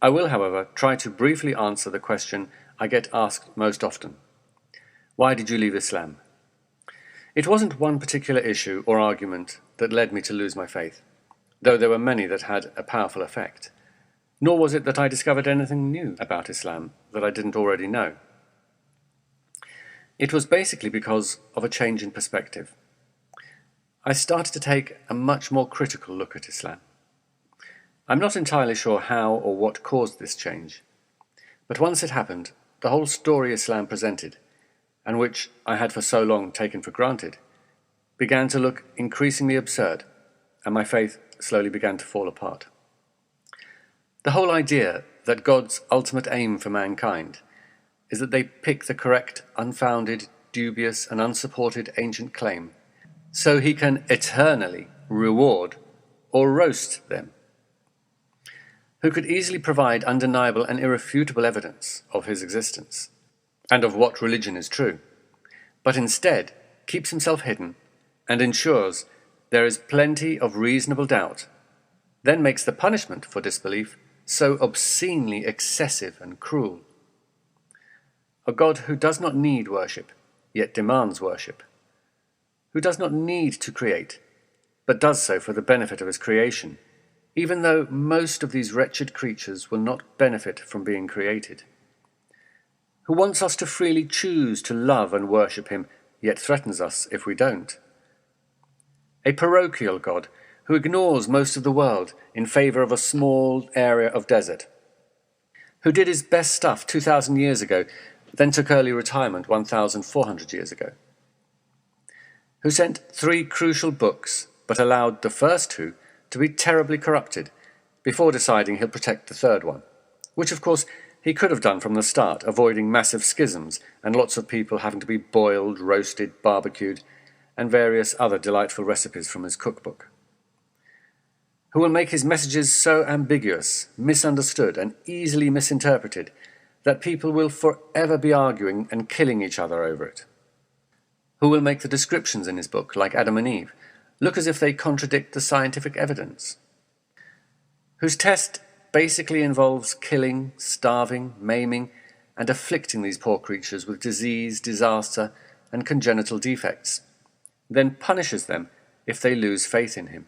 I will, however, try to briefly answer the question I get asked most often. Why did you leave Islam? It wasn't one particular issue or argument that led me to lose my faith, though there were many that had a powerful effect. Nor was it that I discovered anything new about Islam that I didn't already know. It was basically because of a change in perspective. I started to take a much more critical look at Islam. I'm not entirely sure how or what caused this change, but once it happened, the whole story Islam presented, and which I had for so long taken for granted, began to look increasingly absurd, and my faith slowly began to fall apart. The whole idea that God's ultimate aim for mankind is that they pick the correct, unfounded, dubious, and unsupported ancient claim, so he can eternally reward or roast them, who could easily provide undeniable and irrefutable evidence of his existence, and of what religion is true, but instead keeps himself hidden and ensures there is plenty of reasonable doubt, then makes the punishment for disbelief so obscenely excessive and cruel. A God who does not need worship, yet demands worship, who does not need to create, but does so for the benefit of his creation, even though most of these wretched creatures will not benefit from being created, who wants us to freely choose to love and worship him, yet threatens us if we don't. A parochial God who ignores most of the world in favour of a small area of desert, who did his best stuff 2,000 years ago, then took early retirement 1,400 years ago, who sent 3 crucial books but allowed the first 2 to be terribly corrupted before deciding he'll protect the third one, which of course he could have done from the start, avoiding massive schisms and lots of people having to be boiled, roasted, barbecued, and various other delightful recipes from his cookbook, who will make his messages so ambiguous, misunderstood, and easily misinterpreted that people will forever be arguing and killing each other over it, who will make the descriptions in his book, like Adam and Eve, look as if they contradict the scientific evidence, whose test basically involves killing, starving, maiming, and afflicting these poor creatures with disease, disaster, and congenital defects, then punishes them if they lose faith in him,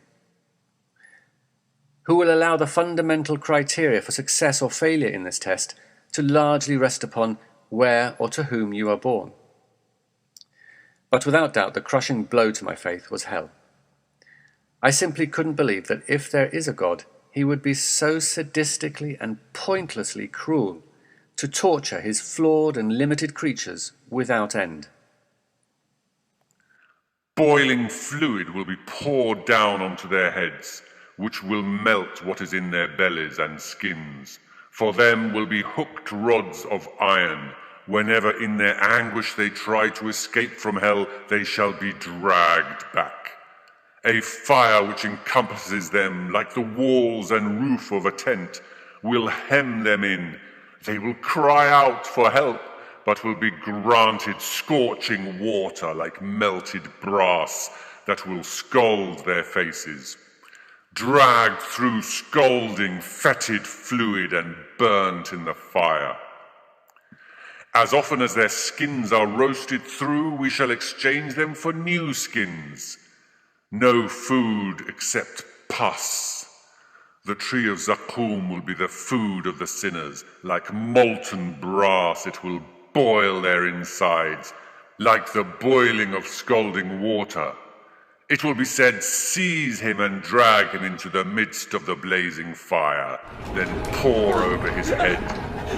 who will allow the fundamental criteria for success or failure in this test to largely rest upon where or to whom you are born. But without doubt, the crushing blow to my faith was hell. I simply couldn't believe that if there is a God, he would be so sadistically and pointlessly cruel to torture his flawed and limited creatures without end. Boiling fluid will be poured down onto their heads, which will melt what is in their bellies and skins. For them will be hooked rods of iron. Whenever in their anguish they try to escape from hell, they shall be dragged back. A fire which encompasses them like the walls and roof of a tent will hem them in. They will cry out for help, but will be granted scorching water like melted brass that will scald their faces, dragged through scalding, fetid fluid and burnt in the fire. As often as their skins are roasted through, we shall exchange them for new skins. No food except pus. The tree of Zaqqum will be the food of the sinners. Like molten brass it will boil their insides, like the boiling of scalding water. It will be said, seize him and drag him into the midst of the blazing fire, then pour over his head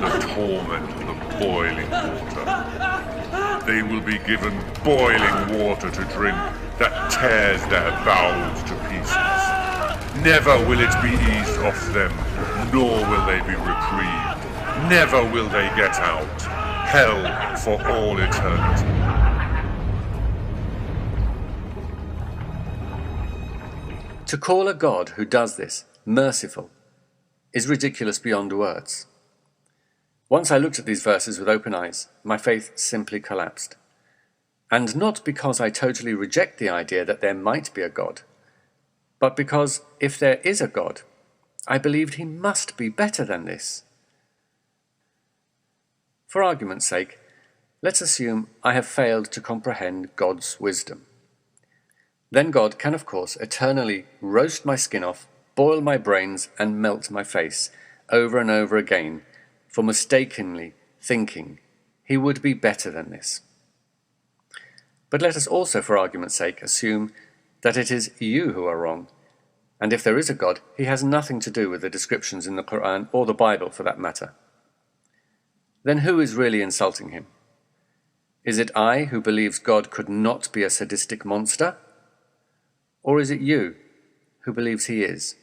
the torment of the boiling water. They will be given boiling water to drink that tears their bowels to pieces. Never will it be eased off them, nor will they be reprieved. Never will they get out. Hell for all eternity. To call a God who does this merciful is ridiculous beyond words. Once I looked at these verses with open eyes, my faith simply collapsed. And not because I totally reject the idea that there might be a God, but because if there is a God, I believed he must be better than this. For argument's sake, let's assume I have failed to comprehend God's wisdom. Then God can, of course, eternally roast my skin off, boil my brains, and melt my face over and over again for mistakenly thinking he would be better than this. But let us also, for argument's sake, assume that it is you who are wrong, and if there is a God, he has nothing to do with the descriptions in the Quran or the Bible for that matter. Then who is really insulting him? Is it I who believes God could not be a sadistic monster? Or is it you who believes he is?